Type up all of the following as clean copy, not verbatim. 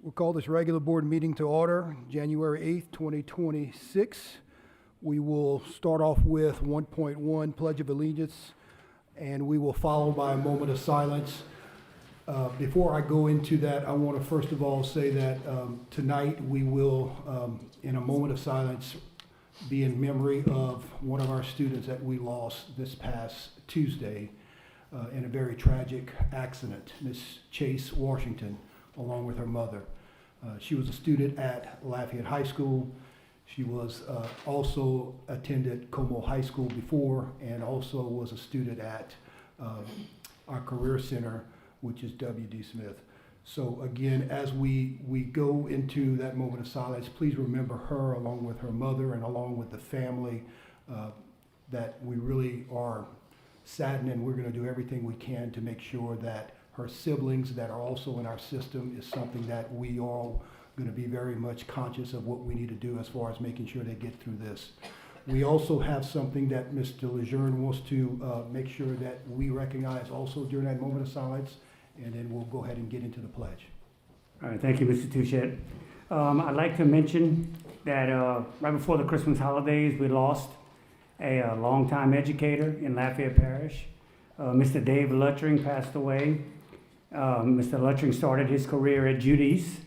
We'll call this regular board meeting to order, January 8th, 2026. We will start off with 1.1 Pledge of Allegiance, and we will follow by a moment of silence. Before I go into that, I want to first of all say that tonight we will, in a moment of silence, be in memory of one of our students that we lost this past Tuesday in a very tragic accident, Miss Chase Washington, along with her mother. She was a student at Lafayette High School. She was also attended Como High School before, and also was a student at our career center, which is W.D. Smith. So again, as we go into that moment of silence, please remember her along with her mother and along with the family, that we really are saddened, and we're going to do everything we can to make sure that her siblings that are also in our system is something that we all going to be very much conscious of what we need to do as far as making sure they get through this. We also have something that Mr. Lejeune wants to make sure that we recognize also during that moment of silence, and then we'll go ahead and get into the pledge. All right, thank you, Mr. Touchette. I'd like to mention that right before the Christmas holidays, we lost a longtime educator in Lafayette Parish. Mr. Dave Luttring passed away. Mr. Luttring started his career at Judy's,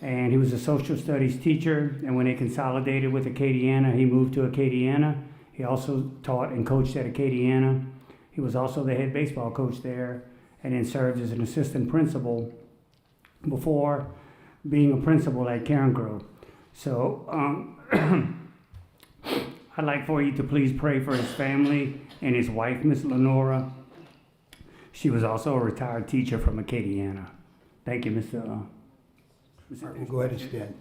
and he was a social studies teacher, and when they consolidated with Acadiana, he moved to Acadiana. He also taught and coached at Acadiana. He was also the head baseball coach there, and then served as an assistant principal before being a principal at Cairn Grove. So I'd like for you to please pray for his family and his wife, Miss Lenora. She was also a retired teacher from Acadiana. Thank you, Mr. All right, we'll go ahead and stand.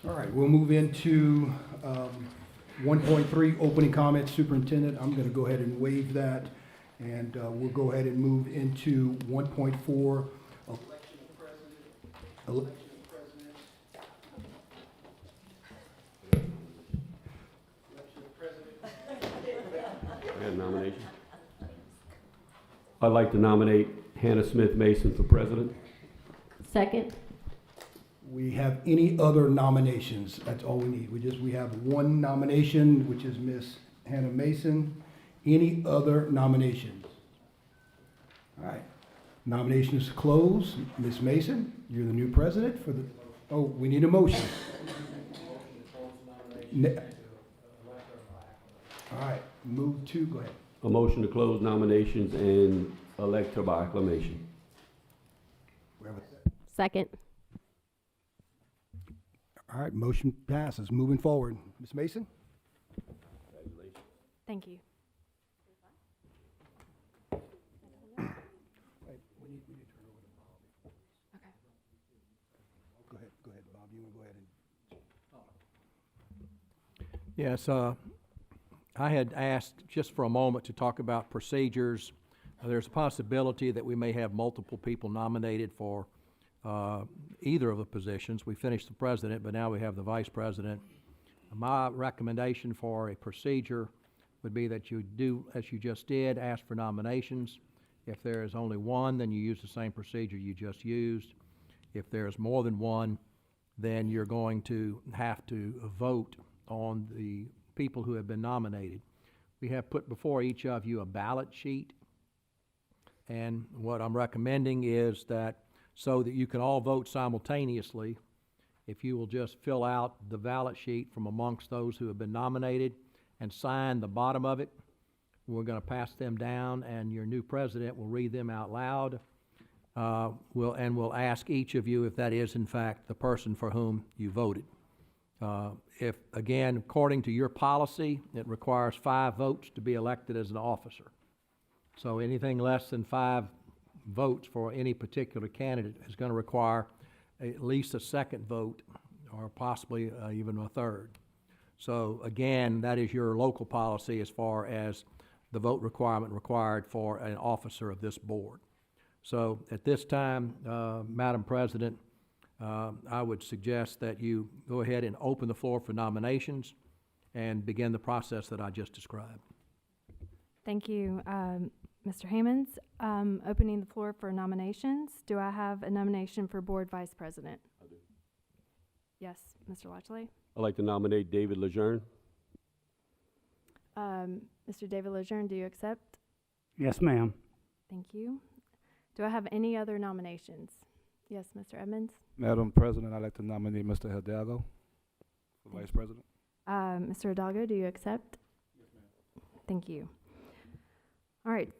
All right, we'll move into 1.3, opening comments, superintendent. I'm going to go ahead and waive that, and we'll go ahead and move into 1.4, election of president. Election of president. Election of president. I have a nomination. I'd like to nominate Hannah Smith Mason for president. Second. We have any other nominations? That's all we need. We have one nomination, which is Miss Hannah Mason. Any other nominations? All right. Nominations closed. Miss Mason, you're the new president for the. Oh, we need a motion. All right. Move to. Go ahead. A motion to close nominations and elect her by acclamation. Second. All right, motion passes. Moving forward. Ms. Mason? Congratulations. Thank you. Wait, we need to turn over to Bob. Okay. Go ahead, Bob. You want to go ahead and. Yes, I had asked just for a moment to talk about procedures. There's a possibility that we may have multiple people nominated for either of the positions. We finished the president, but now we have the vice president. My recommendation for a procedure would be that you do, as you just did, ask for nominations. If there is only one, then you use the same procedure you just used. If there's more than one, then you're going to have to vote on the people who have been nominated. We have put before each of you a ballot sheet, and what I'm recommending is that so that you can all vote simultaneously, if you will just fill out the ballot sheet from amongst those who have been nominated and sign the bottom of it. We're going to pass them down, and your new president will read them out loud. We'll ask each of you if that is, in fact, the person for whom you voted. If, again, according to your policy, it requires 5 votes to be elected as an officer. So anything less than 5 votes for any particular candidate is going to require at least a second vote, or possibly even a third. So again, that is your local policy as far as the vote requirement required for an officer of this board. So at this time, Madam President, I would suggest that you go ahead and open the floor for nominations and begin the process that I just described. Thank you, Mr. Hammonds. Opening the floor for nominations. Do I have a nomination for Board Vice President? I do. Yes, Mr. Lachley. I'd like to nominate David Lejeune. Mr. David Lejeune, do you accept? Yes, ma'am. Thank you. Do I have any other nominations? Yes, Mr. Edmonds. Madam President, I'd like to nominate Mr. Hidalgo for Vice President. Mr. Hidalgo, do you accept? Yes, ma'am. Thank you. All right.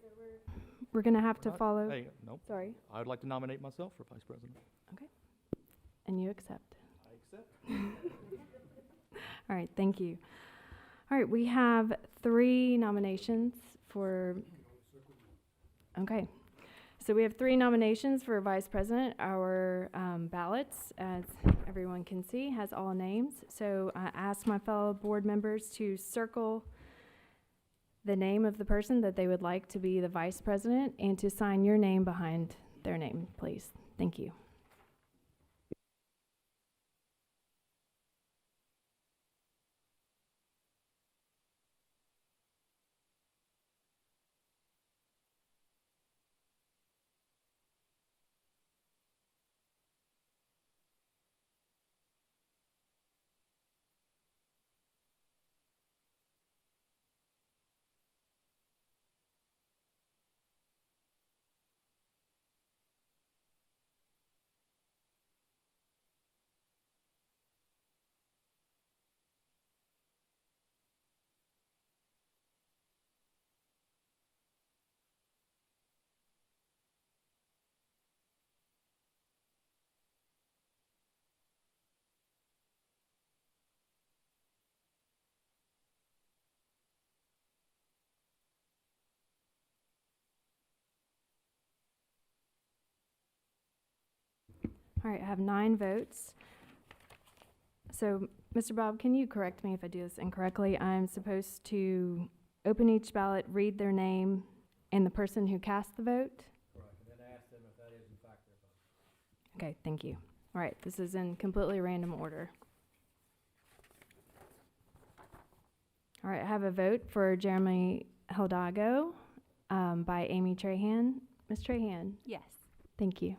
We're going to have to follow. Hey, nope. Sorry. I would like to nominate myself for Vice President. And you accept. I accept. All right, thank you. All right, we have 3 nominations for, okay. So we have 3 nominations for Vice President. Our ballots, as everyone can see, has all names. So I ask my fellow board members to circle the name of the person that they would like to be the Vice President and to sign your name behind their name, please. Thank you. All right, I have 9 votes. So, Mr. Bob, can you correct me if I do this incorrectly? I'm supposed to open each ballot, read their name, and the person who cast the vote? Correct, and then ask them if that is in fact their vote. Okay, thank you. All right, this is in completely random order. All right, I have a vote for Jeremy Hidalgo by Amy Trahan. Ms. Trahan? Yes. Thank you.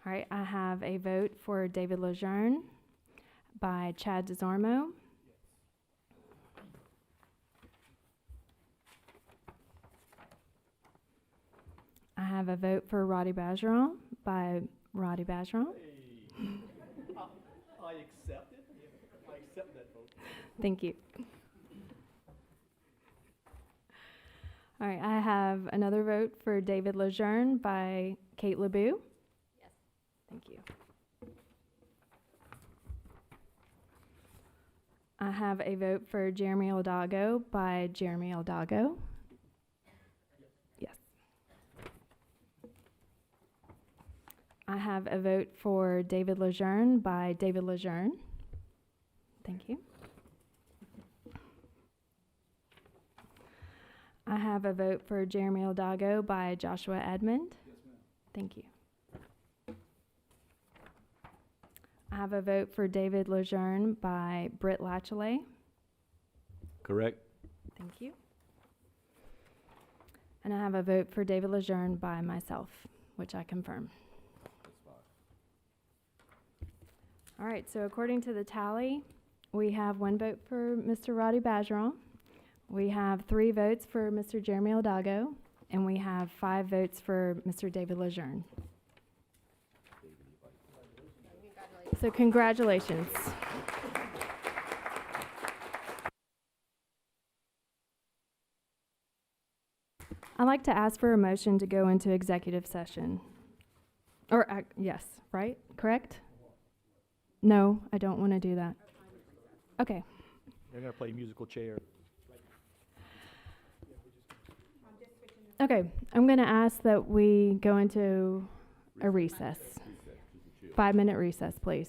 All right, I have a vote for David Lejeune by Chad DeZarmo. I have a vote for Roddy Bajeron by Roddy Bajeron. I accept it. I accept that vote. Thank you. All right, I have another vote for David Lejeune by Kate LeBeau. Yes. Thank you. I have a vote for Jeremy Hidalgo by Jeremy Hidalgo. Yes. I have a vote for David Lejeune by David Lejeune. Thank you. I have a vote for Jeremy Hidalgo by Joshua Edmond. Yes, ma'am. Thank you. I have a vote for David Lejeune by Britt Latchley. Correct? Thank you. And I have a vote for David Lejeune by myself, which I confirm. All right, so according to the tally, we have 1 vote for Mr. Roddy Bajeron. We have 3 votes for Mr. Jeremy Hidalgo, and we have 5 votes for Mr. David Lejeune. So congratulations. I'd like to ask for a motion to go into executive session. Or, yes, right? Correct? No, I don't want to do that. Okay. They're going to play musical chair. Okay, I'm going to ask that we go into a recess. 5-minute recess, please.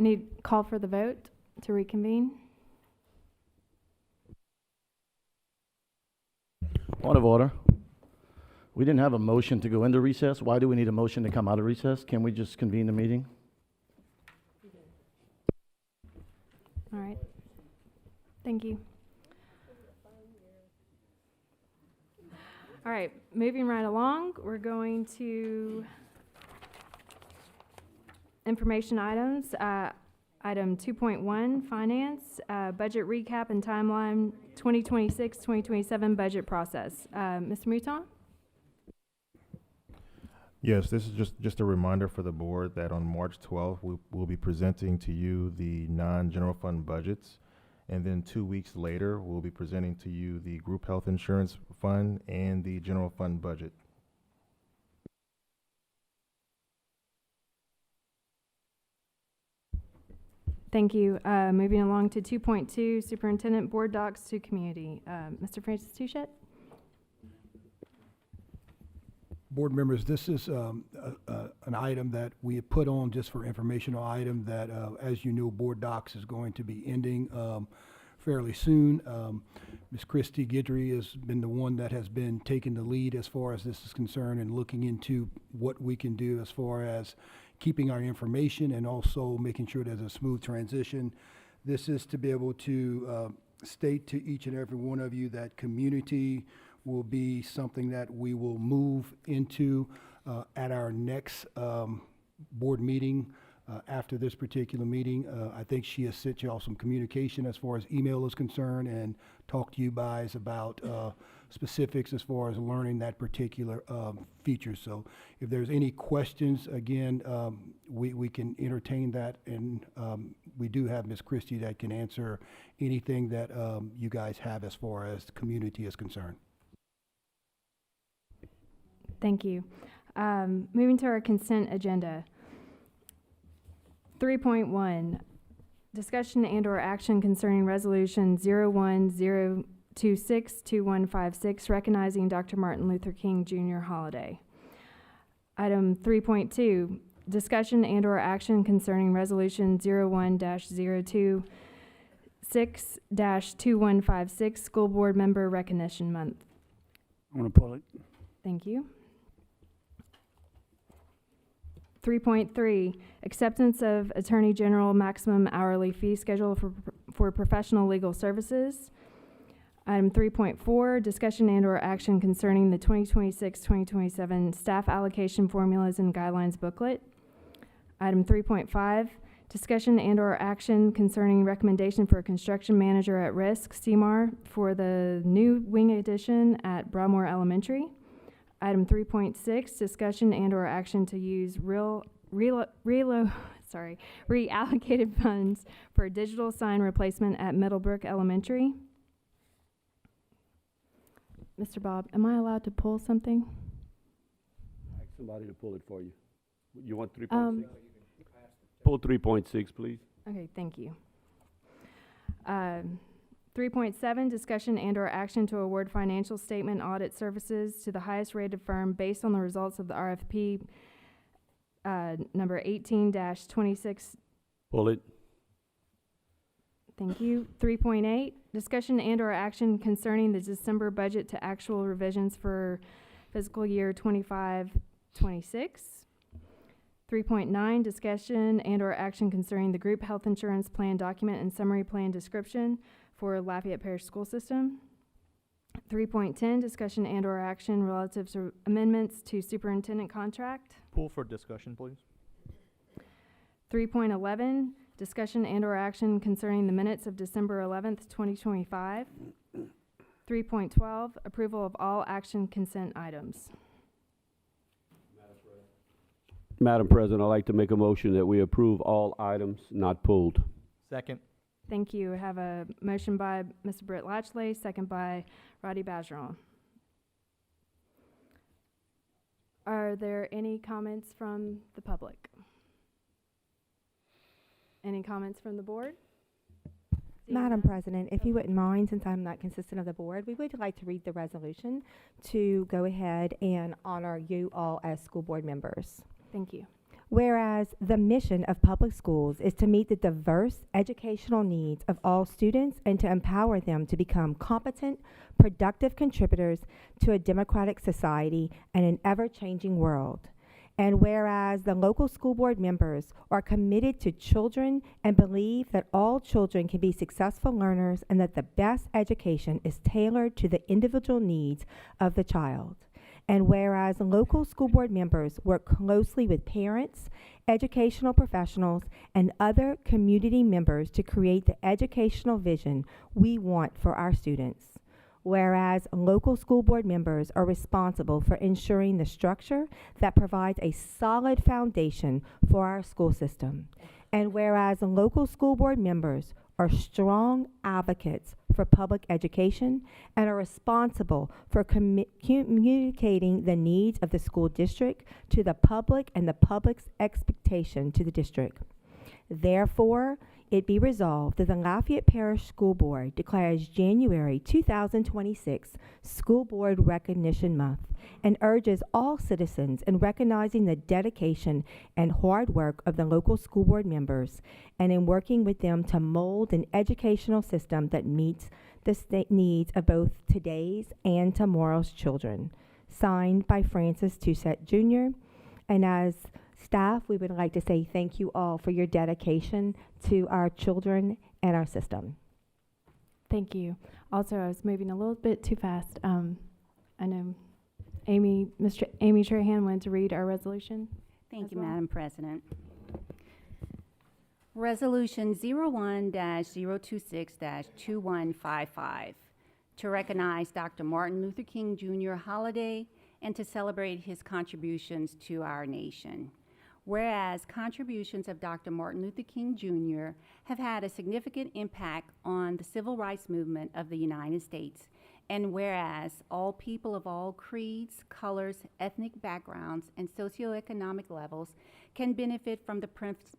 need call for the vote to reconvene. Point of order. We didn't have a motion to go into recess. Why do we need a motion to come out of recess? Can we just convene the meeting? All right. Thank you. All right, moving right along, we're going to information items. Item 2.1, finance, budget recap and timeline 2026-2027 budget process. Mr. Mouton? Yes, this is just a reminder for the board that on March 12th, we'll be presenting to you the non-general fund budgets. And then 2 weeks later, we'll be presenting to you the group health insurance fund and the general fund budget. Thank you. Moving along to 2.2, superintendent board docs to community. Mr. Francis Touchette? Board members, this is an item that we have put on just for informational item that, as you know, Board Docs is going to be ending fairly soon. Ms. Christy Guidry has been the one that has been taking the lead as far as this is concerned and looking into what we can do as far as keeping our information and also making sure there's a smooth transition. This is to be able to state to each and every one of you that community will be something that we will move into at our next board meeting after this particular meeting. I think she has sent you all some communication as far as email is concerned and talked to you guys about specifics as far as learning that particular feature. So if there's any questions, again, we can entertain that, and we do have Ms. Christie that can answer anything that you guys have as far as the community is concerned. Thank you. Moving to our consent agenda. 3.1, discussion and/or action concerning resolution 01-026-2156, recognizing Dr. Martin Luther King Jr. holiday. Item 3.2, discussion and/or action concerning resolution 01-026-2156, school board member recognition month. I'm going to pull it. Thank you. 3.3, acceptance of Attorney General maximum hourly fee schedule for professional legal services. Item 3.4, discussion and/or action concerning the 2026-2027 staff allocation formulas and guidelines booklet. Item 3.5, discussion and/or action concerning recommendation for a construction manager at risk, CMAR, for the new wing addition at Broadmoor Elementary. Item 3.6, discussion and/or action to use reallocated funds for digital sign replacement at Middlebrook Elementary. Mr. Bob, am I allowed to pull something? Ask somebody to pull it for you. You want 3.6? Pull 3.6, please. Okay, thank you. 3.7, discussion and/or action to award financial statement audit services to the highest rated firm based on the results of the RFP number 18-26. Pull it. Thank you. 3.8, discussion and/or action concerning the December budget to actual revisions for fiscal year 25-26. 3.9, discussion and/or action concerning the group health insurance plan document and summary plan description for Lafayette Parish School System. 3.10, discussion and/or action relative to amendments to superintendent contract. Pull for discussion, please. 3.11, discussion and/or action concerning the minutes of December 11th, 2025. 3.12, approval of all action consent items. Madam President, I'd like to make a motion that we approve all items not pulled. Second. Thank you. I have a motion by Mr. Britt Latchley, second by Roddy Bajeron. Are there any comments from the public? Any comments from the board? Madam President, if you wouldn't mind, since I'm not consistent of the board, we would like to read the resolution to go ahead and honor you all as school board members. Thank you. Whereas the mission of public schools is to meet the diverse educational needs of all students and to empower them to become competent, productive contributors to a democratic society and an ever-changing world. And whereas the local school board members are committed to children and believe that all children can be successful learners and that the best education is tailored to the individual needs of the child. And whereas local school board members work closely with parents, educational professionals, and other community members to create the educational vision we want for our students. Whereas local school board members are responsible for ensuring the structure that provides a solid foundation for our school system. And whereas local school board members are strong advocates for public education and are responsible for communicating the needs of the school district to the public and the public's expectation to the district. Therefore, it be resolved that the Lafayette Parish School Board declares January 2026 School Board Recognition Month and urges all citizens in recognizing the dedication and hard work of the local school board members and in working with them to mold an educational system that meets the needs of both today's and tomorrow's children. Signed by Francis Touchette Jr. And as staff, we would like to say thank you all for your dedication to our children and our system. Thank you. Also, I was moving a little bit too fast. I know Mr. Amy Trahan wanted to read our resolution. Thank as you, well. Madam President. Resolution 01-026-2155 to recognize Dr. Martin Luther King Jr. holiday and to celebrate his contributions to our nation. Whereas contributions of Dr. Martin Luther King Jr. have had a significant impact on the civil rights movement of the United States, and whereas all people of all creeds, colors, ethnic backgrounds, and socioeconomic levels can benefit from the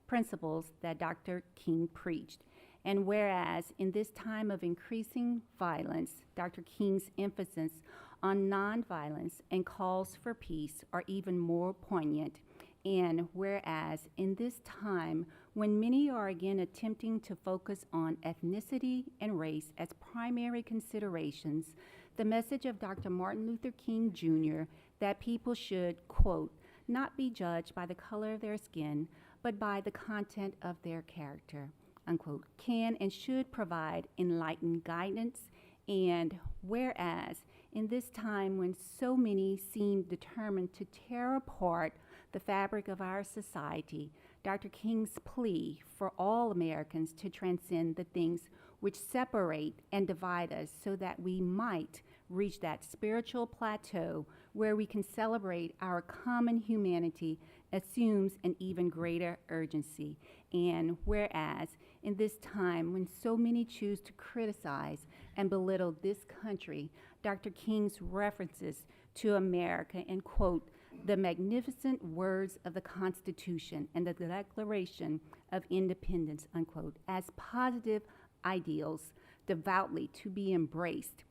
principles that Dr. King preached, and whereas in this time of increasing violence, Dr. King's emphasis on nonviolence and calls for peace are even more poignant. And whereas in this time, when many are again attempting to focus on ethnicity and race as primary considerations, the message of Dr. Martin Luther King Jr. that people should, quote, not be judged by the color of their skin, but by the content of their character, unquote, can and should provide enlightened guidance. And whereas in this time when so many seem determined to tear apart the fabric of our society, Dr. King's plea for all Americans to transcend the things which separate and divide us so that we might reach that spiritual plateau where we can celebrate our common humanity assumes an even greater urgency. And whereas in this time when so many choose to criticize and belittle this country, Dr. King's references to America and, quote, the magnificent words of the Constitution and the Declaration of Independence, unquote, as positive ideals devoutly to be embraced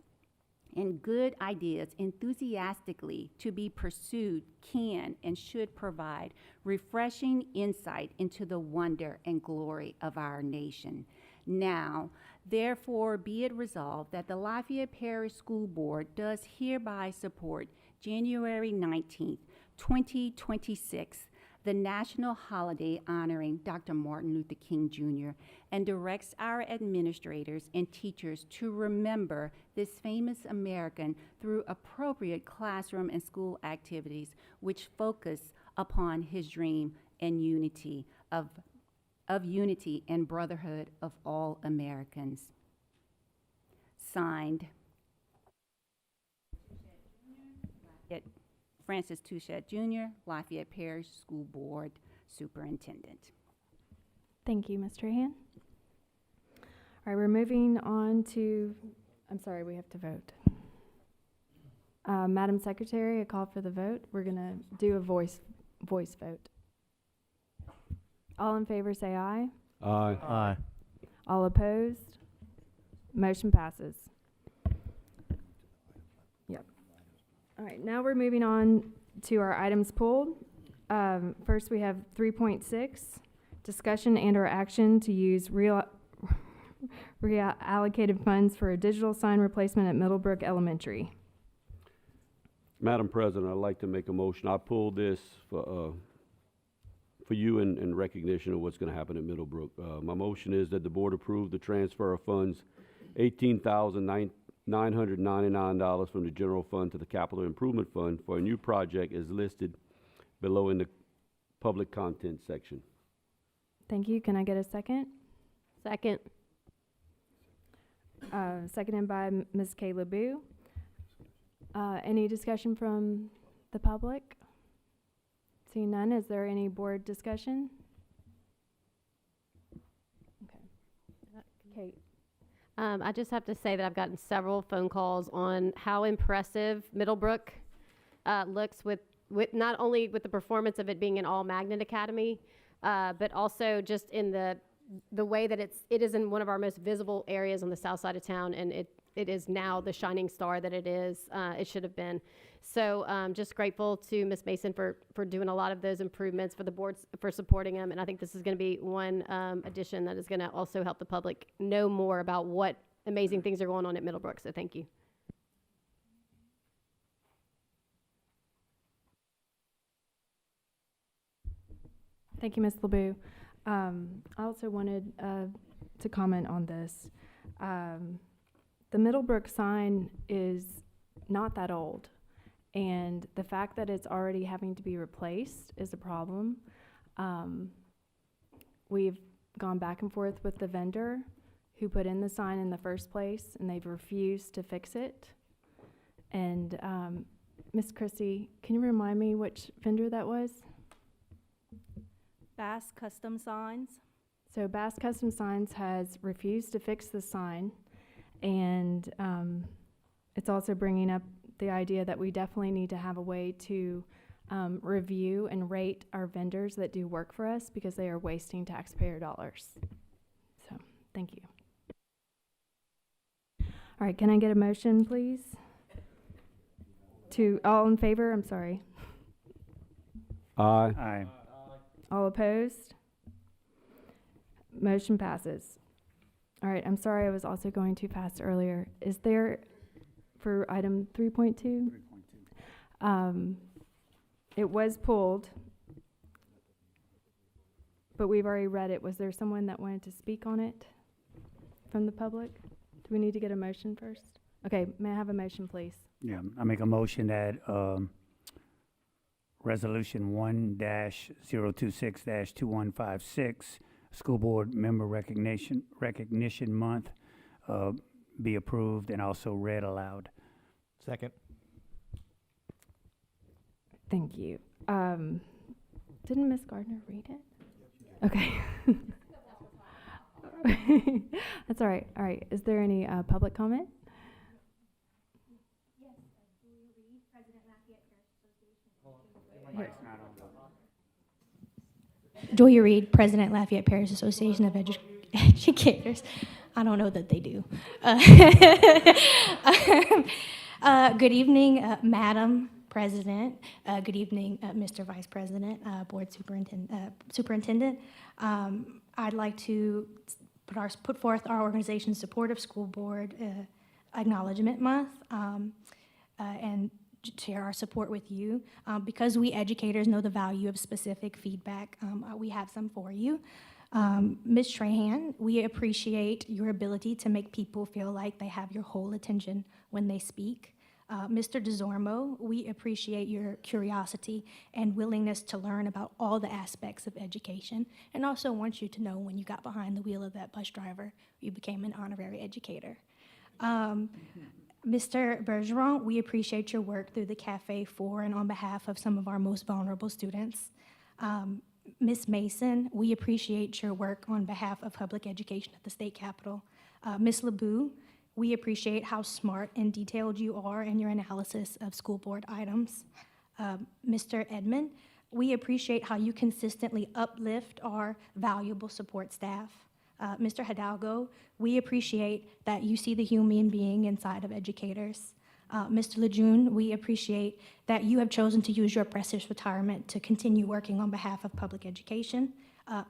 and good ideas enthusiastically to be pursued can and should provide refreshing insight into the wonder and glory of our nation. Now, therefore, be it resolved that the Lafayette Parish School Board does hereby support January 19th, 2026, the national holiday honoring Dr. Martin Luther King Jr., and directs our administrators and teachers to remember this famous American through appropriate classroom and school activities which focus upon his dream and unity of unity and brotherhood of all Americans. Signed, Francis Touchette Jr., Lafayette Parish School Board Superintendent. Thank you, Ms. Trahan. All right, we're moving on to, I'm sorry, we have to vote. Madam Secretary, a call for the vote. We're going to do a voice vote. All in favor say aye. Aye. Aye. All opposed? Motion passes. Yep. All right, now we're moving on to our items pulled. First, we have 3.6, discussion and/or action to use reallocated funds for a digital sign replacement at Middlebrook Elementary. Madam President, I'd like to make a motion. I pulled this for you in recognition of what's going to happen at Middlebrook. My motion is that the board approve the transfer of funds, $18,999 from the general fund to the capital improvement fund for a new project as listed below in the public content section. Thank you. Can I get a second? Second. Seconded by Ms. Kayla Boo. Any discussion from the public? Seeing none, is there any board discussion? Okay. Kate. I just have to say that I've gotten several phone calls on how impressive Middlebrook looks with not only with the performance of it being an all-magnet academy, but also just in the way that it is in one of our most visible areas on the south side of town, and it is now the shining star that it is. It should have been. So just grateful to Ms. Mason for doing a lot of those improvements, for the boards for supporting them, and I think this is going to be one addition that is going to also help the public know more about what amazing things are going on at Middlebrook. So thank you. Thank you, Ms. LeBeau. I also wanted to comment on this. The Middlebrook sign is not that old, and the fact that it's already having to be replaced is a problem. We've gone back and forth with the vendor who put in the sign in the first place, and they've refused to fix it. And Ms. Christie, can you remind me which vendor that was? Bass Custom Signs. So Bass Custom Signs has refused to fix the sign, and it's also bringing up the idea that we definitely need to have a way to review and rate our vendors that do work for us, because they are wasting taxpayer dollars. So, thank you. All right, can I get a motion, please? All in favor? I'm sorry. Aye. Aye. All opposed? Motion passes. All right, I'm sorry I was also going too fast earlier. Is there, for item 3.2? 3.2. It was pulled, but we've already read it. Was there someone that wanted to speak on it from the public? Do we need to get a motion first? Okay, may I have a motion, please? Yeah, I make a motion that Resolution 1-026-2156, School Board Member Recognition Month, be approved and also read aloud. Second. Thank you. Didn't Ms. Gardner read it? Okay. That's all right. All right. Is there any public comment? Yes, Julia Reed, President Lafayette Parish Association. Julia Reed, President Lafayette Parish Association of Educators. I don't know that they do. Good evening, Madam President. Good evening, Mr. Vice President, Board Superintendent. I'd like to put forth our organization's support of School Board Acknowledgement Month and share our support with you. Because we educators know the value of specific feedback, we have some for you. Ms. Trahan, we appreciate your ability to make people feel like they have your whole attention when they speak. Mr. DeZormo, we appreciate your curiosity and willingness to learn about all the aspects of education, and also want you to know when you got behind the wheel of that bus driver, you became an honorary educator. Mr. Bergeron, we appreciate your work through the Cafe for and on behalf of some of our most vulnerable students. Ms. Mason, we appreciate your work on behalf of public education at the state capitol. Ms. LeBeau, we appreciate how smart and detailed you are in your analysis of school board items. Mr. Edmond, we appreciate how you consistently uplift our valuable support staff. Mr. Hidalgo, we appreciate that you see the human being inside of educators. Mr. Lejeune, we appreciate that you have chosen to use your precious retirement to continue working on behalf of public education.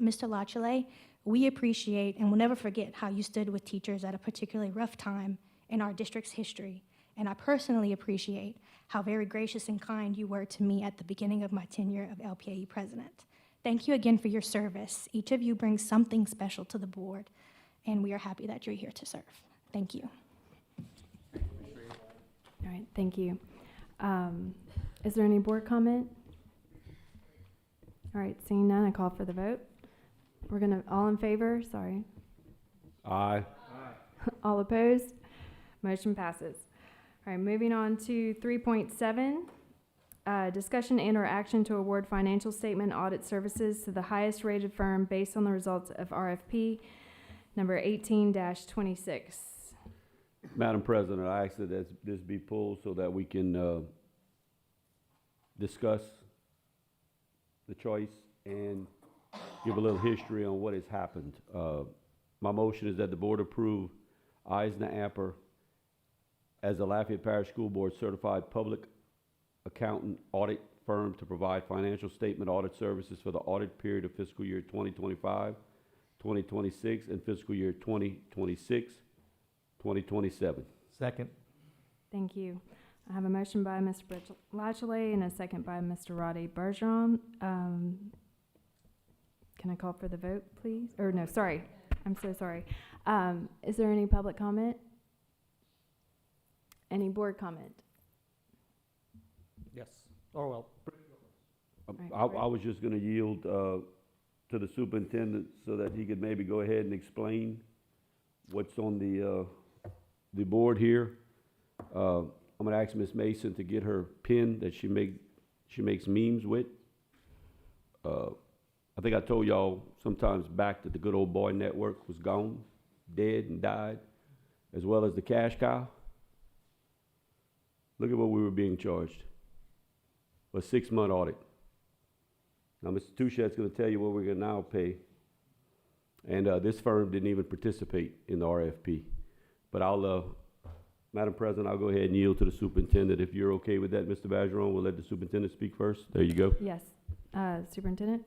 Mr. Lachelet, we appreciate and will never forget how you stood with teachers at a particularly rough time in our district's history. And I personally appreciate how very gracious and kind you were to me at the beginning of my tenure of LPAE president. Thank you again for your service. Each of you brings something special to the board, and we are happy that you're here to serve. Thank you. All right, thank you. Is there any board comment? All right, seeing none, I call for the vote. We're gonna, all in favor, sorry. Aye. All opposed? Motion passes. All right, moving on to 3.7, discussion and/or action to award financial statement audit services to the highest rated firm based on the results of RFP number 18-26. Madam President, I ask that this be pulled so that we can discuss the choice and give a little history on what has happened. My motion is that the board approve Eisner Amper as the Lafayette Parish School Board certified public accountant audit firm to provide financial statement audit services for the audit period of fiscal year 2025, 2026, and fiscal year 2026, 2027. Second. Thank you. I have a motion by Mr. Lachelet and a second by Mr. Roddy Bergeron. Can I call for the vote, please? Or no, sorry. I'm so sorry. Is there any public comment? Any board comment? Yes. Oh, well. I was just gonna yield to the superintendent so that he could maybe go ahead and explain what's on the board here. I'm gonna ask Ms. Mason to get her pen that she makes memes with. I think I told y'all sometimes back that the Good Old Boy Network was gone, dead and died, as well as the cash cow. Look at what we were being charged. A 6-month audit. Now, Mr. Touchette's going to tell you what we're going to now pay. And this firm didn't even participate in the RFP. But Madam President, I'll go ahead and yield to the superintendent. If you're okay with that, Mr. Bergeron, we'll let the superintendent speak first. There you go. Yes. Superintendent?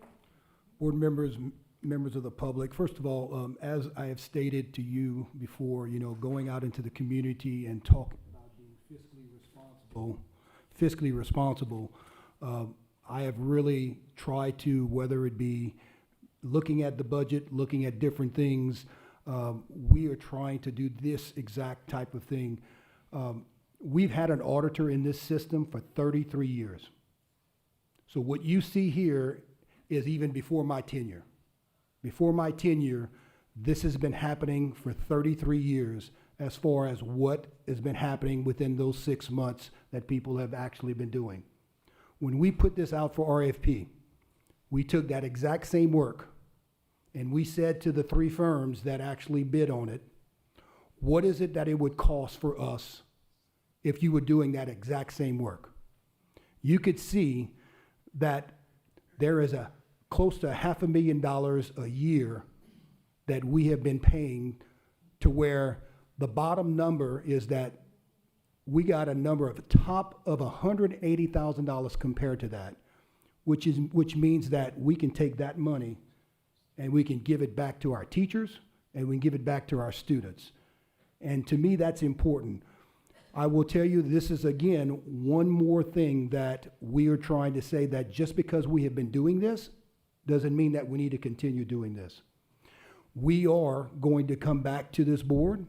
Board members, members of the public, first of all, as I have stated to you before, going out into the community and talking about being fiscally responsible, I have really tried to, whether it be looking at the budget, looking at different things, we are trying to do this exact type of thing. We've had an auditor in this system for 33 years. So what you see here is even before my tenure. Before my tenure, this has been happening for 33 years as far as what has been happening within those 6 months that people have actually been doing. When we put this out for RFP, we took that exact same work and we said to the 3 firms that actually bid on it, what is it that it would cost for us if you were doing that exact same work? You could see that there is a close to $500,000 a year that we have been paying, to where the bottom number is that we got a number of top of $180,000 compared to that, which means that we can take that money and we can give it back to our teachers and we can give it back to our students. And to me, that's important. I will tell you, this is again one more thing that we are trying to say, that just because we have been doing this doesn't mean that we need to continue doing this. We are going to come back to this board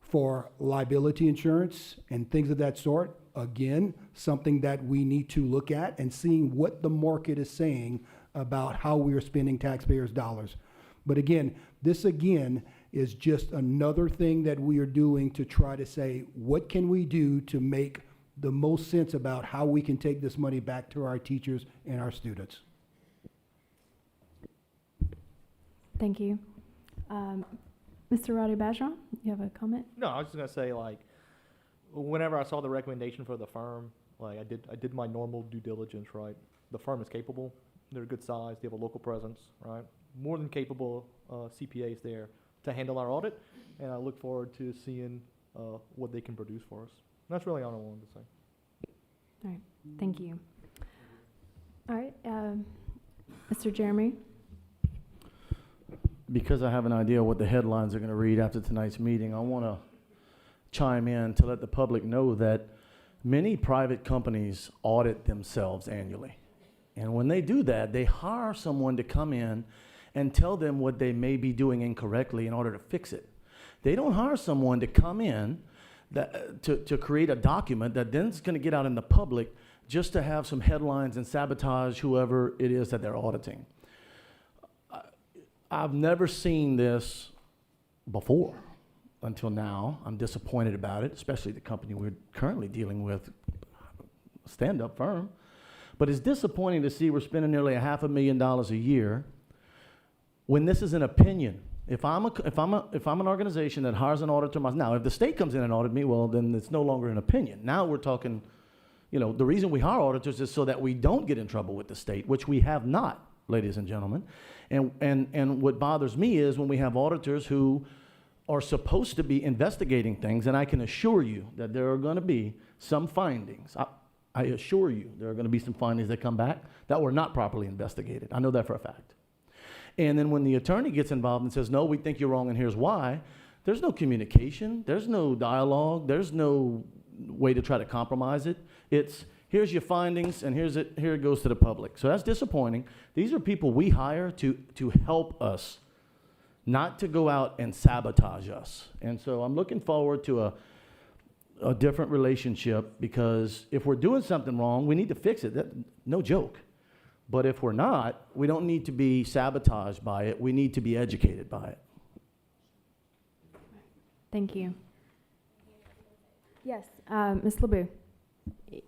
for liability insurance and things of that sort. Again, something that we need to look at and seeing what the market is saying about how we are spending taxpayers' dollars. But again, this again is just another thing that we are doing to try to say, what can we do to make the most sense about how we can take this money back to our teachers and our students. Thank you. Mr. Roddy Bergeron, you have a comment? No, I was just gonna say, like, whenever I saw the recommendation for the firm, like, I did my normal due diligence, right? The firm is capable. They're a good size. They have a local presence, right? More than capable CPAs there to handle our audit, and I look forward to seeing what they can produce for us. That's really all I wanted to say. All right, thank you. All right, Mr. Jeremy? Because I have an idea what the headlines are going to read after tonight's meeting, I want to chime in to let the public know that many private companies audit themselves annually. And when they do that, they hire someone to come in and tell them what they may be doing incorrectly in order to fix it. They don't hire someone to come in to create a document that then is going to get out in the public just to have some headlines and sabotage whoever it is that they're auditing. I've never seen this before until now. I'm disappointed about it, especially the company we're currently dealing with, a stand-up firm. But it's disappointing to see we're spending nearly $500,000 a year when this is an opinion. If I'm an organization that hires an auditor, now if the state comes in and audit me, well, then it's no longer an opinion. Now we're talking, you know, the reason we hire auditors is so that we don't get in trouble with the state, which we have not, ladies and gentlemen. And what bothers me is when we have auditors who are supposed to be investigating things, and I can assure you that there are going to be some findings. I assure you there are going to be some findings that come back that were not properly investigated. I know that for a fact. And then when the attorney gets involved and says, no, we think you're wrong and here's why, there's no communication, there's no dialogue, there's no way to try to compromise it. It's, here's your findings and here it goes to the public. So that's disappointing. These are people we hire to help us, not to go out and sabotage us. And so I'm looking forward to a different relationship, because if we're doing something wrong, we need to fix it. No joke. But if we're not, we don't need to be sabotaged by it. We need to be educated by it. Thank you. Yes, Ms. LeBeau.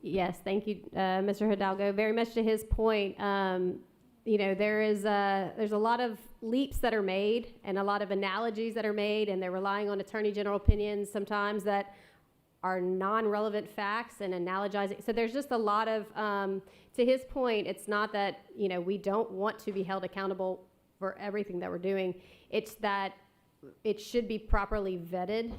Yes, thank you, Mr. Hidalgo. Very much to his point, you know, there's a lot of leaps that are made and a lot of analogies that are made, and they're relying on Attorney General opinions sometimes that are non-relevant facts and analogizing. So there's just a lot of, to his point, it's not that, you know, we don't want to be held accountable for everything that we're doing. It's that it should be properly vetted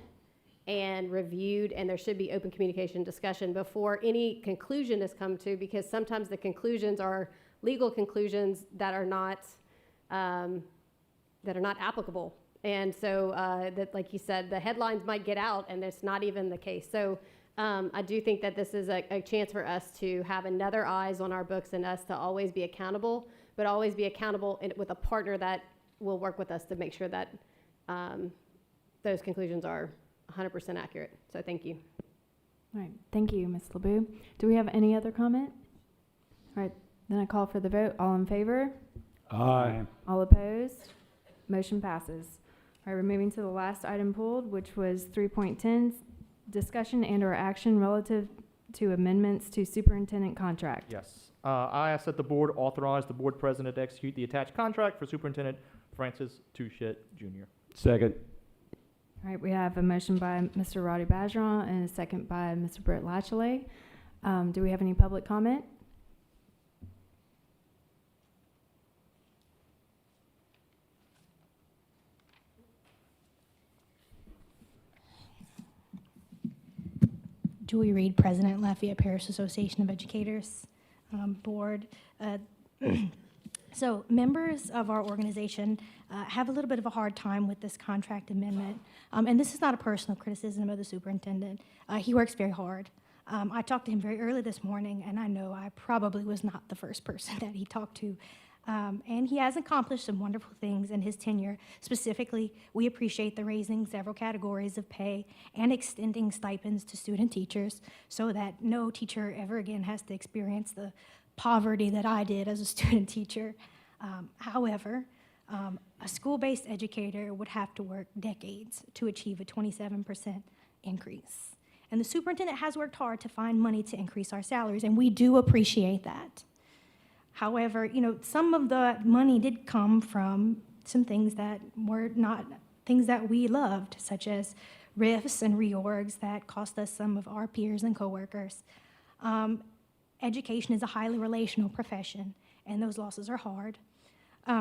and reviewed, and there should be open communication discussion before any conclusion is come to, because sometimes the conclusions are legal conclusions that are not applicable. And so that, like you said, the headlines might get out and it's not even the case. So I do think that this is a chance for us to have another eyes on our books and us to always be accountable, but always be accountable with a partner that will work with us to make sure that those conclusions are 100% accurate. So thank you. All right, thank you, Ms. LeBeau. Do we have any other comment? All right, then I call for the vote. All in favor? Aye. All opposed? Motion passes. All right, we're moving to the last item pulled, which was 3.10, discussion and/or action relative to amendments to superintendent contract. Yes. I ask that the board authorize the board president to execute the attached contract for Superintendent Francis Touchette Jr. Second. All right, we have a motion by Mr. Roddy Bajeron and a second by Mr. Brett Latchley. Do we have any public comment? Julie Reed, President, Lafayette Parish Association of Educators Board. So members of our organization have a little bit of a hard time with this contract amendment. And this is not a personal criticism of the superintendent. He works very hard. I talked to him very early this morning, and I know I probably was not the first person that he talked to. And he has accomplished some wonderful things in his tenure. Specifically, we appreciate the raising several categories of pay and extending stipends to student teachers so that no teacher ever again has to experience the poverty that I did as a student teacher. However, a school-based educator would have to work decades to achieve a 27% increase. And the superintendent has worked hard to find money to increase our salaries, and we do appreciate that. However, you know, some of the money did come from some things that were not things that we loved, such as RIFs and reorgs that cost us some of our peers and coworkers. Education is a highly relational profession, and those losses are hard.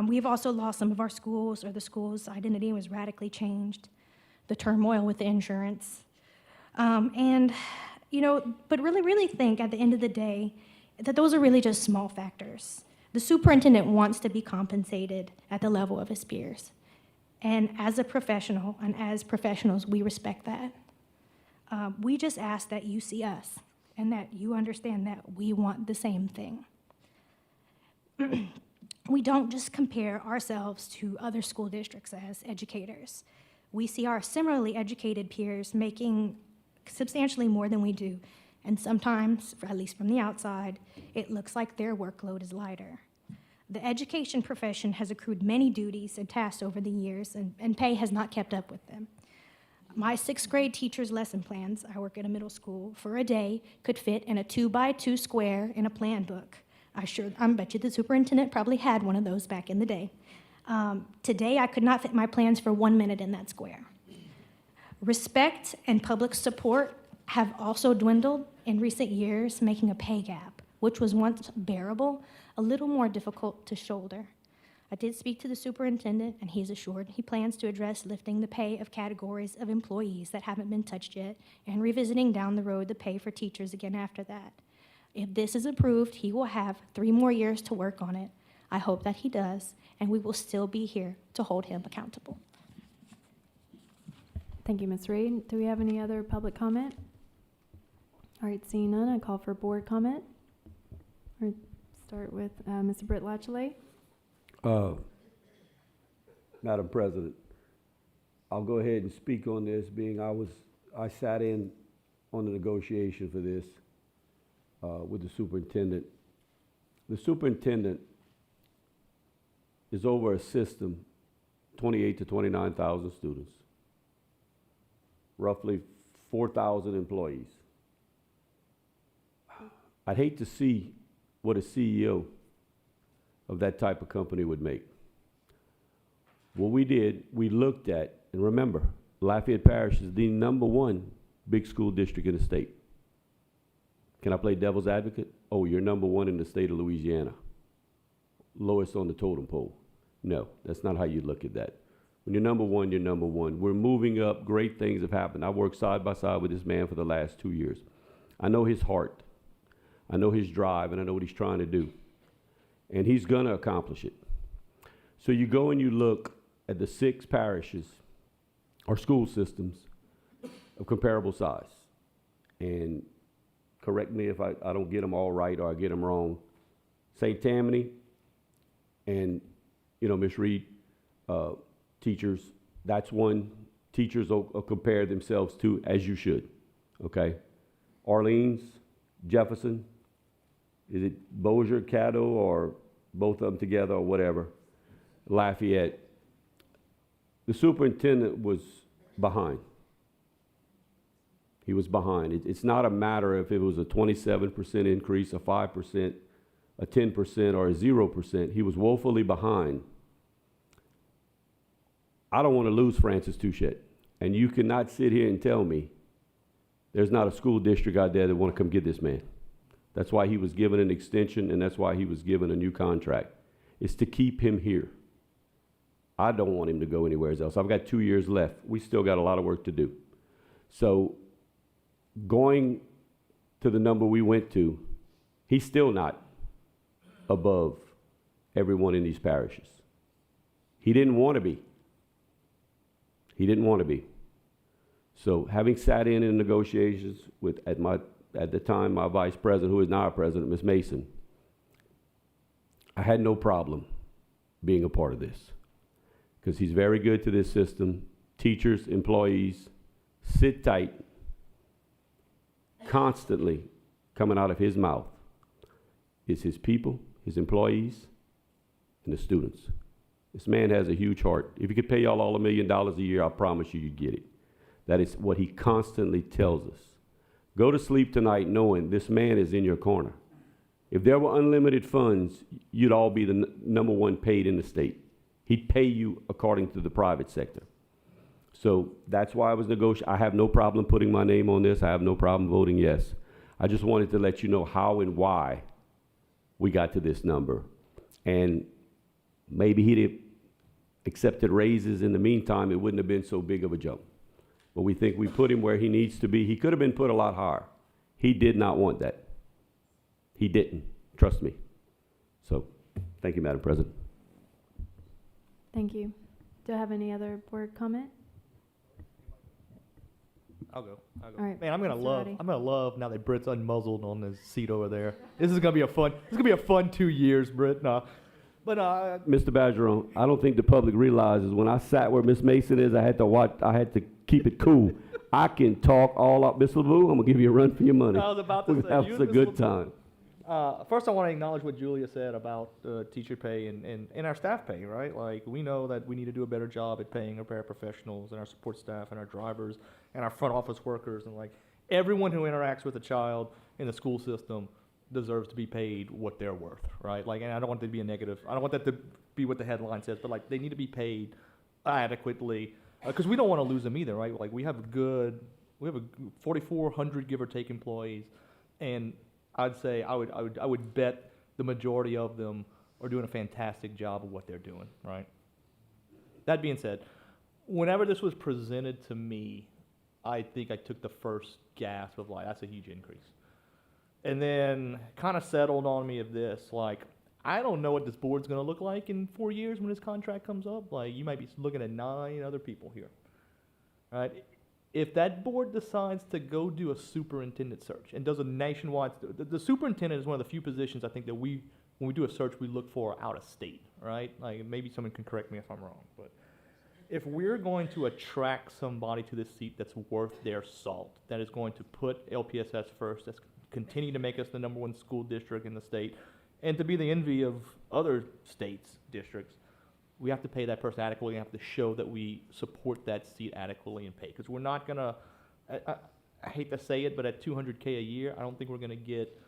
We've also lost some of our schools, or the school's identity was radically changed, the turmoil with the insurance. And But really think at the end of the day that those are really just small factors. The superintendent wants to be compensated at the level of his peers. And as a professional, and as professionals, we respect that. We just ask that you see us and that you understand that we want the same thing. We don't just compare ourselves to other school districts as educators. We see our similarly educated peers making substantially more than we do. And sometimes, at least from the outside, it looks like their workload is lighter. The education profession has accrued many duties and tasks over the years, and pay has not kept up with them. My 6th grade teacher's lesson plans, I work at a middle school, for a day could fit in a 2x2 square in a plan book. I bet you the superintendent probably had one of those back in the day. Today, I could not fit my plans for 1 minute in that square. Respect and public support have also dwindled in recent years, making a pay gap, which was once bearable, a little more difficult to shoulder. I did speak to the superintendent, and he's assured he plans to address lifting the pay of categories of employees that haven't been touched yet and revisiting down the road the pay for teachers again after that. If this is approved, he will have 3 more years to work on it. I hope that he does, and we will still be here to hold him accountable. Thank you, Ms. Reed. Do we have any other public comment? All right, seeing none, I call for board comment. Or start with Mr. Britt Latchley. Madam President, I'll go ahead and speak on this, being I sat in on the negotiation for this with the superintendent. The superintendent is over a system, 28 to 29,000 students, roughly 4,000 employees. I'd hate to see what a CEO of that type of company would make. What we did, we looked at, and remember, Lafayette Parish is the #1 big school district in the state. Can I play devil's advocate? Oh, you're #1 in the state of Louisiana. Lowest on the totem pole. No, that's not how you look at that. When you're #1, you're #1. We're moving up. Great things have happened. I've worked side by side with this man for the last 2 years. I know his heart. I know his drive, and I know what he's trying to do. And he's going to accomplish it. So you go and you look at the 6 parishes or school systems of comparable size. And correct me if I don't get them all right or I get them wrong. St. Tammany and, Ms. Reed, teachers, that's one teachers will compare themselves to, as you should, okay? Orleans, Jefferson, is it Bossier, Caddo, or both of them together or whatever? Lafayette. The superintendent was behind. He was behind. It's not a matter if it was a 27% increase, a 5%, a 10%, or a 0%. He was woefully behind. I don't want to lose Francis Touchette. And you cannot sit here and tell me there's not a school district out there that want to come get this man. That's why he was given an extension, and that's why he was given a new contract. It's to keep him here. I don't want him to go anywhere else. I've got 2 years left. We still got a lot of work to do. So going to the number we went to, he's still not above everyone in these parishes. He didn't want to be. He didn't want to be. So having sat in negotiations with, at the time, my vice president, who is now our president, Ms. Mason, I had no problem being a part of this because he's very good to this system. Teachers, employees, sit tight, constantly coming out of his mouth is his people, his employees, and the students. This man has a huge heart. If he could pay y'all all $1 million a year, I promise you, you'd get it. That is what he constantly tells us. Go to sleep tonight knowing this man is in your corner. If there were unlimited funds, you'd all be the #1 paid in the state. He'd pay you according to the private sector. So that's why I was negotiating. I have no problem putting my name on this. I have no problem voting yes. I just wanted to let you know how and why we got to this number. And maybe he'd have accepted raises in the meantime, it wouldn't have been so big of a jump. But we think we put him where he needs to be. He could have been put a lot higher. He did not want that. He didn't, trust me. So, thank you, Madam President. Thank you. Do I have any other board comment? I'll go. I'll go. All right, Man, I'm gonna Mr. love. Roddy. I'm gonna love now that Britt's unmuzzled on his seat over there. This is gonna be a fun. This is gonna be a fun 2 years, Britt. No, but Mr. Bergeron, I don't think the public realizes when I sat where Miss Mason is, I had to keep it cool. I can talk all up. Miss LeBou, I'm gonna give you a run for your money. I was about to We're say, gonna you have and a Miss good LeBou. time. First, I want to acknowledge what Julia said about teacher pay and our staff pay, right? Like, we know that we need to do a better job at paying our paraprofessionals and our support staff and our drivers and our front office workers. And, like, everyone who interacts with a child in the school system deserves to be paid what they're worth, right? Like, and I don't want that to be a negative. I don't want that to be what the headline says, but, like, they need to be paid adequately because we don't want to lose them either, right? Like, we have a 4,400 give or take employees, and I'd say I would bet the majority of them are doing a fantastic job of what they're doing, right? That being said, whenever this was presented to me, I think I took the first gasp of like, that's a huge increase. And then kind of settled on me of this, like, I don't know what this board's gonna look like in 4 years when this contract comes up. Like, you might be looking at 9 other people here, right? If that board decides to go do a superintendent search and does a nationwide, the superintendent is one of the few positions I think that when we do a search, we look for out of state, right? Like, maybe someone can correct me if I'm wrong, but if we're going to attract somebody to this seat that's worth their salt, that is going to put LPSS first, that's continue to make us the #1 school district in the state, and to be the envy of other states' districts, we have to pay that person adequately. We have to show that we support that seat adequately and pay. Because we're not gonna, I hate to say it, but at $200K a year, I don't think we're gonna get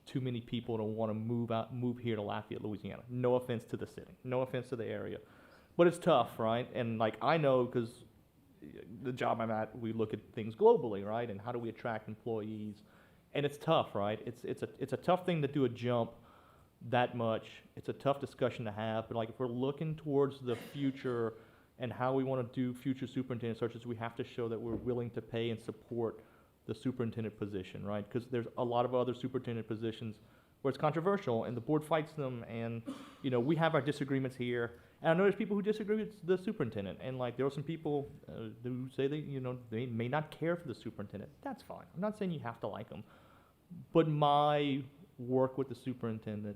too many people to want to move here to Lafayette, Louisiana. No offense to the city, no offense to the area, but it's tough, right? And like, I know, because the job I'm at, we look at things globally, right? And how do we attract employees? And it's tough, right? It's a tough thing to do a jump that much. It's a tough discussion to have, but like, if we're looking towards the future and how we want to do future superintendent searches, we have to show that we're willing to pay and support the superintendent position, right? Because there's a lot of other superintendent positions where it's controversial and the board fights them, and you know, we have our disagreements here. And I know there's people who disagree with the superintendent, and like, there are some people who say they may not care for the superintendent. That's fine. I'm not saying you have to like them, but my work with the superintendent,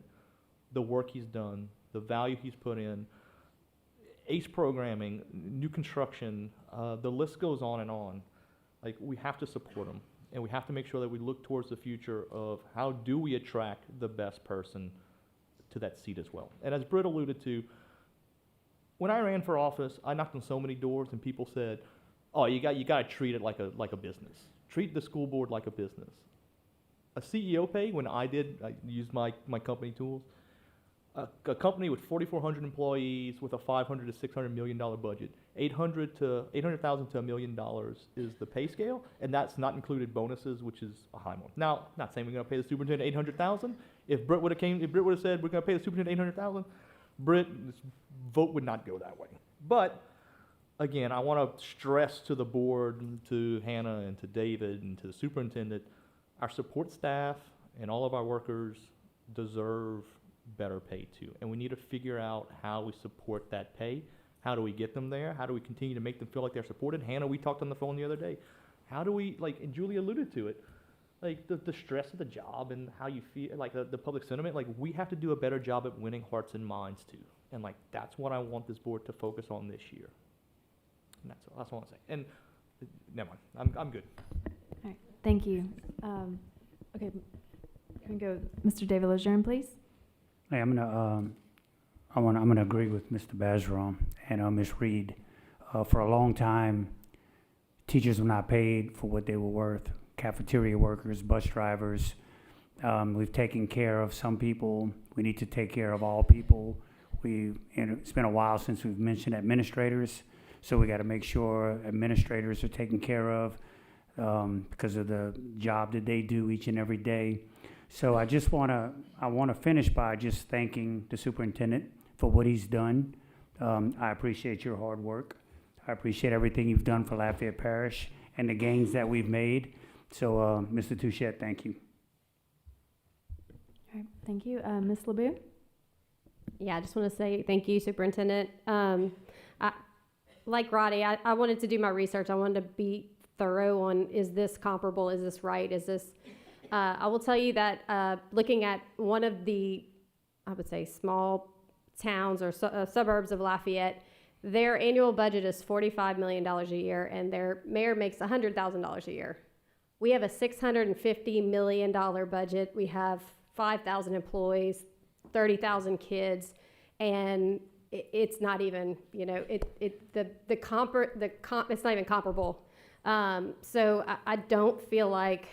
the work he's done, the value he's put in, ACE programming, new construction, the list goes on and on. Like, we have to support him, and we have to make sure that we look towards the future of how do we attract the best person to that seat as well. And as Britt alluded to, when I ran for office, I knocked on so many doors, and people said, "Oh, you got to treat it like a business. Treat the school board like a business." A CEO pay, when I used my company tools, a company with 4,400 employees with a $500 to $600 million budget, $800,000 to $1 million is the pay scale, and that's not included bonuses, which is a high one. Now, not saying we're going to pay the superintendent $800,000. If Britt would have said we're going to pay the superintendent $800,000, Britt's vote would not go that way. But again, I want to stress to the board, to Hannah and to David and to the superintendent, our support staff and all of our workers deserve better pay too. And we need to figure out how we support that pay. How do we get them there? How do we continue to make them feel like they're supported? Hannah, we talked on the phone the other day. How do we, like, and Julie alluded to it, like the stress of the job and how you feel, like the public sentiment, like, we have to do a better job at winning hearts and minds too. And like, that's what I want this board to focus on this year. And that's all I want to say. And never mind, I'm good. All right, thank you. Okay, can we go, Mr. David Lejeune, please? Hey, I'm gonna agree with Mr. Bergeron and Ms. Reed. For a long time, teachers were not paid for what they were worth. Cafeteria workers, bus drivers. We've taken care of some people. We need to take care of all people. It's been a while since we've mentioned administrators, so we got to make sure administrators are taken care of because of the job that they do each and every day. So I want to finish by just thanking the superintendent for what he's done. I appreciate your hard work. I appreciate everything you've done for Lafayette Parish and the gains that we've made. So, Mr. Touchette, thank you. All right, thank you. Ms. LeBoux? Yeah, I just want to say thank you, Superintendent. Like Roddy, I wanted to do my research. I wanted to be thorough on, is this comparable? Is this right? Is this, I will tell you that looking at one of the, I would say, small towns or suburbs of Lafayette, their annual budget is $45 million a year, and their mayor makes $100,000 a year. We have a $650 million budget. We have 5,000 employees, 30,000 kids, and it's not even, you know, it's not even comparable. So I don't feel like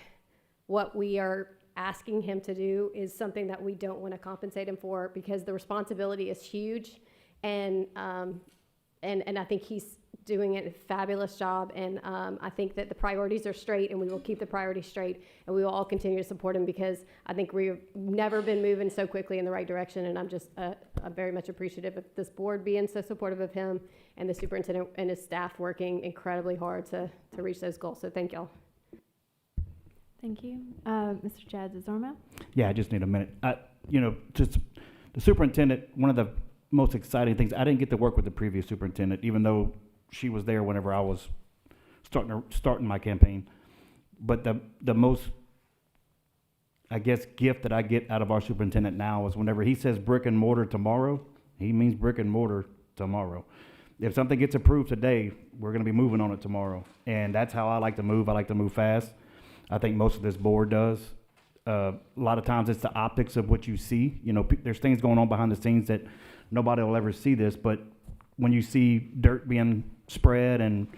what we are asking him to do is something that we don't want to compensate him for, because the responsibility is huge, and I think he's doing a fabulous job, and I think that the priorities are straight, and we will keep the priorities straight, and we will all continue to support him, because I think we've never been moving so quickly in the right direction, and I'm just I'm very much appreciative of this board being so supportive of him, and the superintendent and his staff working incredibly hard to reach those goals. So thank y'all. Thank you. Mr. Chad Zorma? Yeah, I just need a minute. Just the superintendent, one of the most exciting things, I didn't get to work with the previous superintendent, even though she was there whenever I was starting my campaign. But the most, I guess, gift that I get out of our superintendent now is whenever he says brick and mortar tomorrow, he means brick and mortar tomorrow. If something gets approved today, we're going to be moving on it tomorrow. And that's how I like to move. I like to move fast. I think most of this board does. A lot of times it's the optics of what you see. You know, there's things going on behind the scenes that nobody will ever see this, but when you see dirt being spread and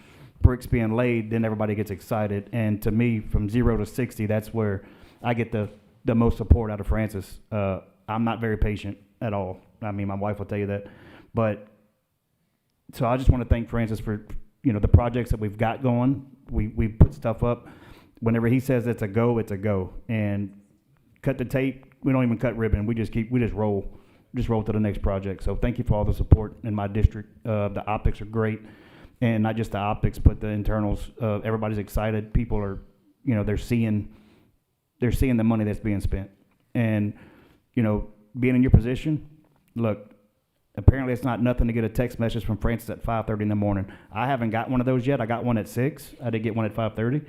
bricks being laid, then everybody gets excited. And to me, from 0 to 60, that's where I get the most support out of Francis. I'm not very patient at all. I mean, my wife will tell you that. But so I just want to thank Francis for, you know, the projects that we've got going. We put stuff up. Whenever he says it's a go, it's a go. And cut the tape, we don't even cut ribbon. We just roll to the next project. So thank you for all the support in my district. The optics are great, and not just the optics, but the internals. Everybody's excited. People are, you know, they're seeing the money that's being spent. And, you know, being in your position, look, apparently it's not nothing to get a text message from Francis at 5:30 in the morning. I haven't got one of those yet. I got one at 6. I did get one at 5:30,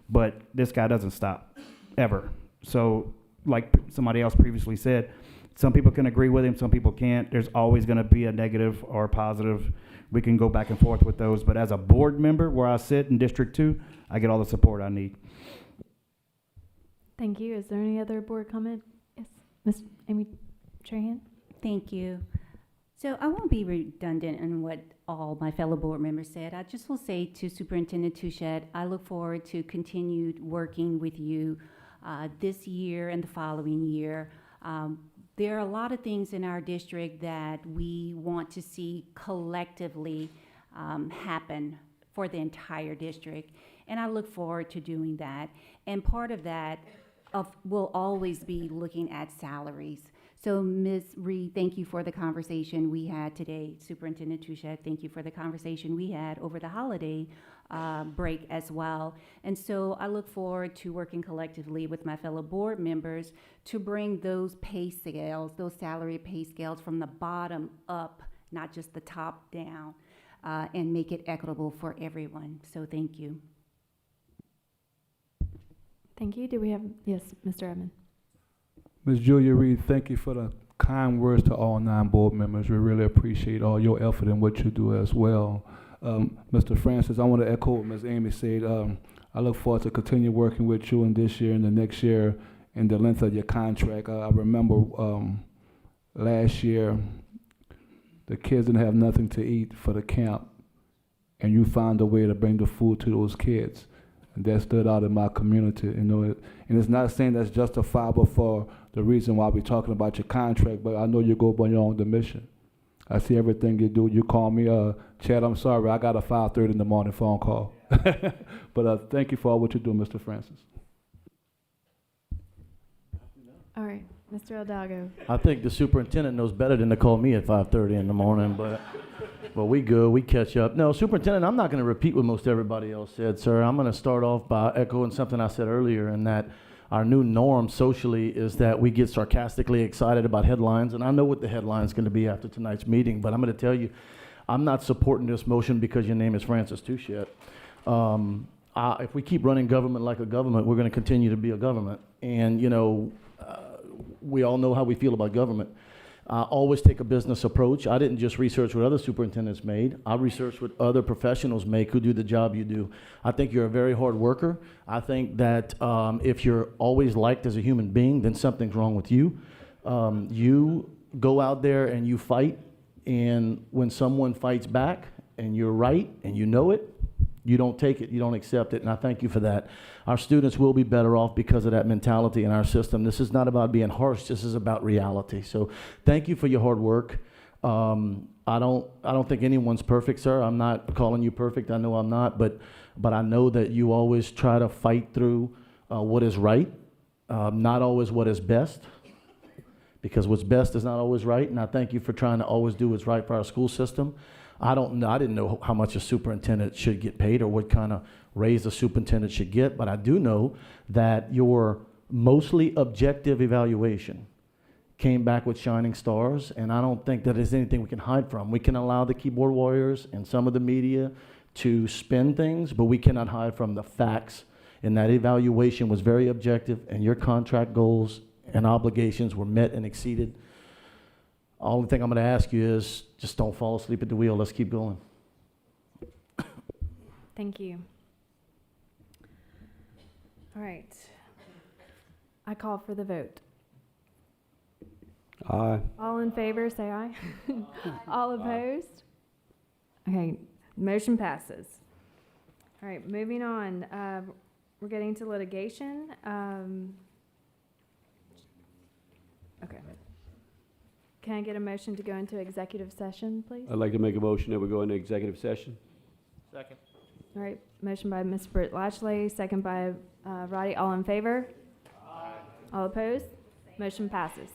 but this guy doesn't stop, ever. So like somebody else previously said, some people can agree with him, some people can't. There's always going to be a negative or a positive. We can go back and forth with those. But as a board member where I sit in District 2, I get all the support I need. Thank you. Is there any other board comment? Yes, Ms. Amy Trahan? Thank you. So I won't be redundant in what all my fellow board members said. I just will say to Superintendent Touchette, I look forward to continued working with you this year and the following year. There are a lot of things in our district that we want to see collectively happen for the entire district, and I look forward to doing that. And part of that will always be looking at salaries. So Ms. Reed, thank you for the conversation we had today. Superintendent Touchette, thank you for the conversation we had over the holiday break as well. And so I look forward to working collectively with my fellow board members to bring those pay scales, those salary pay scales from the bottom up, not just the top down, and make it equitable for everyone. So thank you. Thank you. Do we have, yes, Mr. Edmond? Ms. Julia Reed, thank you for the kind words to all 9 board members. We really appreciate all your effort and what you do as well. Mr. Francis, I want to echo what Ms. Amy said. I look forward to continue working with you in this year and the next year in the length of your contract. I remember last year, the kids didn't have nothing to eat for the camp, and you found a way to bring the food to those kids. And that stood out in my community, you know. And it's not saying that's justifiable for the reason why we're talking about your contract, but I know you go beyond the mission. I see everything you do. You call me, Chad, I'm sorry, I got a 5:30 in the morning phone call. But thank you for all what you do, Mr. Francis. All right, Mr. Hidalgo. I think the superintendent knows better than to call me at 5:30 in the morning, but But we good, we catch up. No, Superintendent, I'm not going to repeat what most everybody else said, sir. I'm going to start off by echoing something I said earlier, in that our new norm socially is that we get sarcastically excited about headlines, and I know what the headline's going to be after tonight's meeting, but I'm going to tell you, I'm not supporting this motion because your name is Francis Touchette. If we keep running government like a government, we're going to continue to be a government. And, you know, we all know how we feel about government. Always take a business approach. I didn't just research what other superintendents made. I researched what other professionals make who do the job you do. I think you're a very hard worker. I think that if you're always liked as a human being, then something's wrong with you. You go out there and you fight, and when someone fights back and you're right and you know it, you don't take it, you don't accept it, and I thank you for that. Our students will be better off because of that mentality in our system. This is not about being harsh, this is about reality. So thank you for your hard work. I don't think anyone's perfect, sir. I'm not calling you perfect, I know I'm not, but I know that you always try to fight through what is right, not always what is best, because what's best is not always right, and I thank you for trying to always do what's right for our school system. I didn't know how much a superintendent should get paid or what kind of raise a superintendent should get, but I do know that your mostly objective evaluation came back with shining stars, and I don't think that there's anything we can hide from. We can allow the keyboard warriors and some of the media to spin things, but we cannot hide from the facts, and that evaluation was very objective, and your contract goals and obligations were met and exceeded. Only thing I'm going to ask you is just don't fall asleep at the wheel. Let's keep going. Thank you. All right. I call for the vote. Aye. All in favor, say aye. All opposed? Okay, motion passes. All right, moving on. We're getting to litigation. Okay. Can I get a motion to go into executive session, please? I'd like to make a motion that we go into executive session. Second. All right, motion by Ms. Britt Latchley, second by Roddy. All in favor? Aye. All opposed? Motion passes.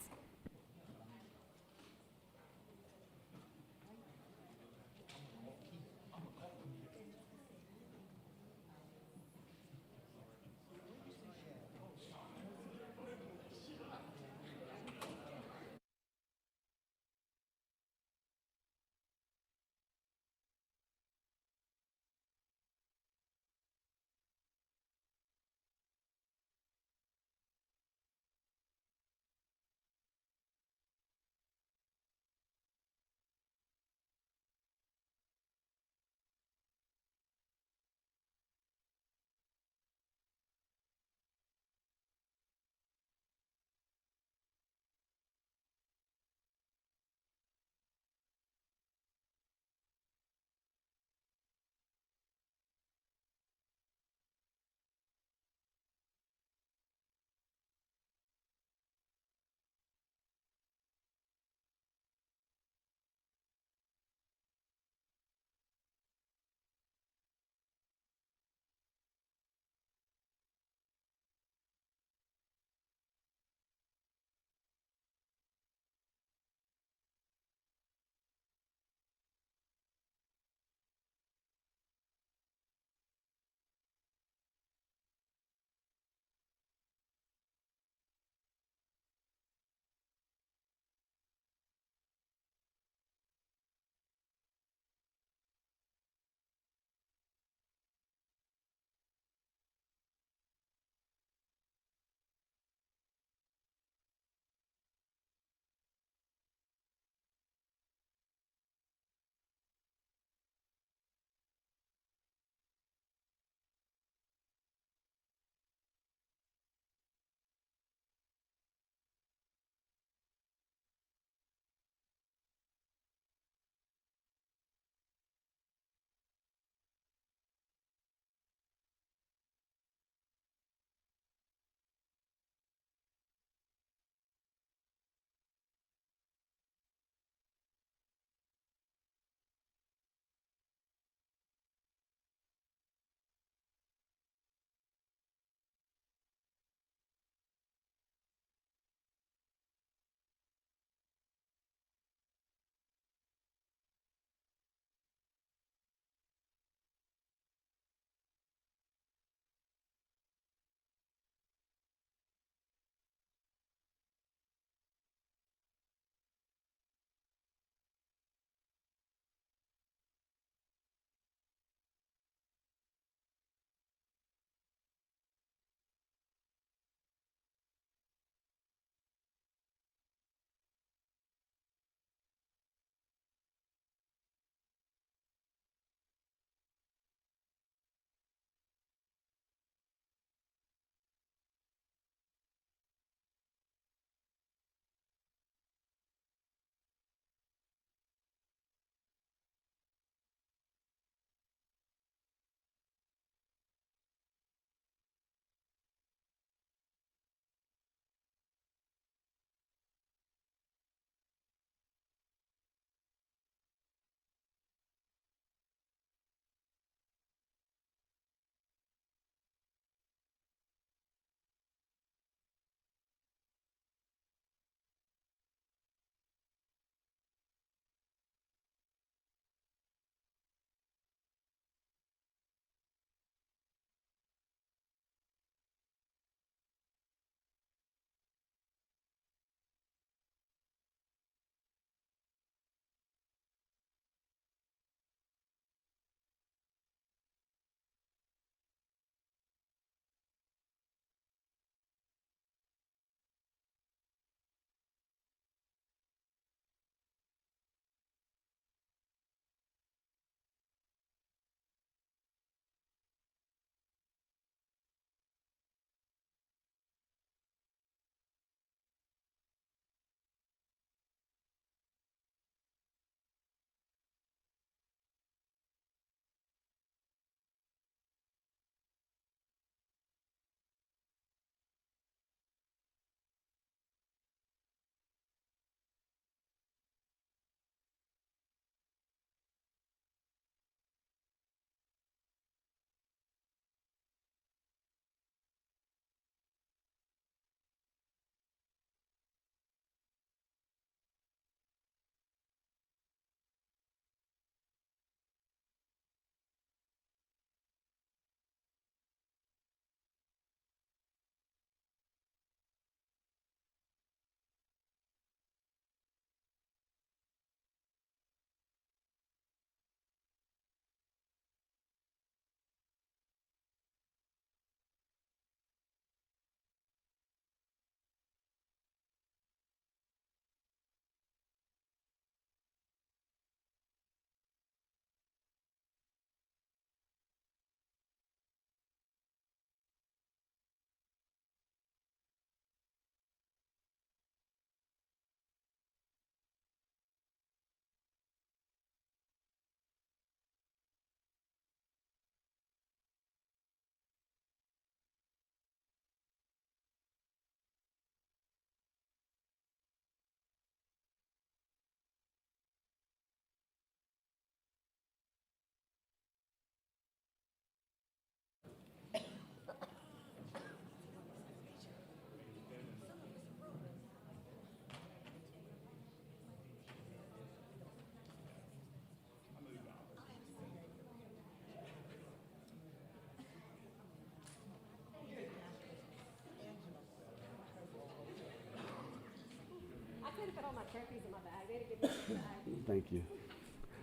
Thank you.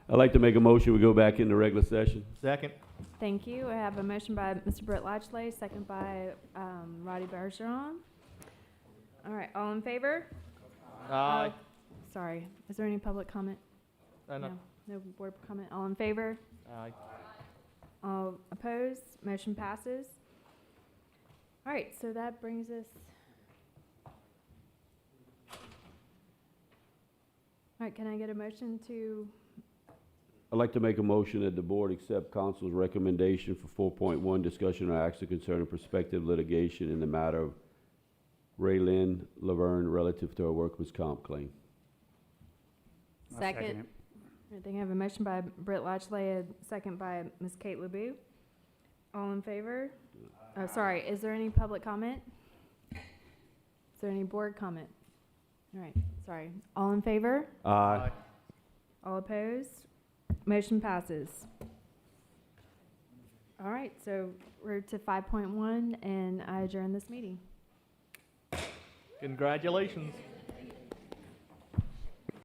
I'd like to make a motion, we go back into regular session. Second. Thank you. I have a motion by Mr. Brett Latchley, second by Roddy Bergeron. All right, all in favor? Aye. Sorry, is there any public comment? No. No board comment. All in favor? Aye. All opposed? Motion passes. All right, so that brings us. All right, can I get a motion to, I'd like to make a motion that the board accept council's recommendation for 4.1, discussion or action concerning prospective litigation in the matter of Raylyn Laverne relative to her workman's comp claim. I'll second it. I think I have a motion by Britt Latchley, a second by Ms. Kate LeBoux. All in favor? Oh, sorry, is there any public comment? Is there any board comment? All right, sorry. All in favor? Aye. All opposed? Motion passes. All right, so we're to 5.1, and I adjourn this meeting. Congratulations.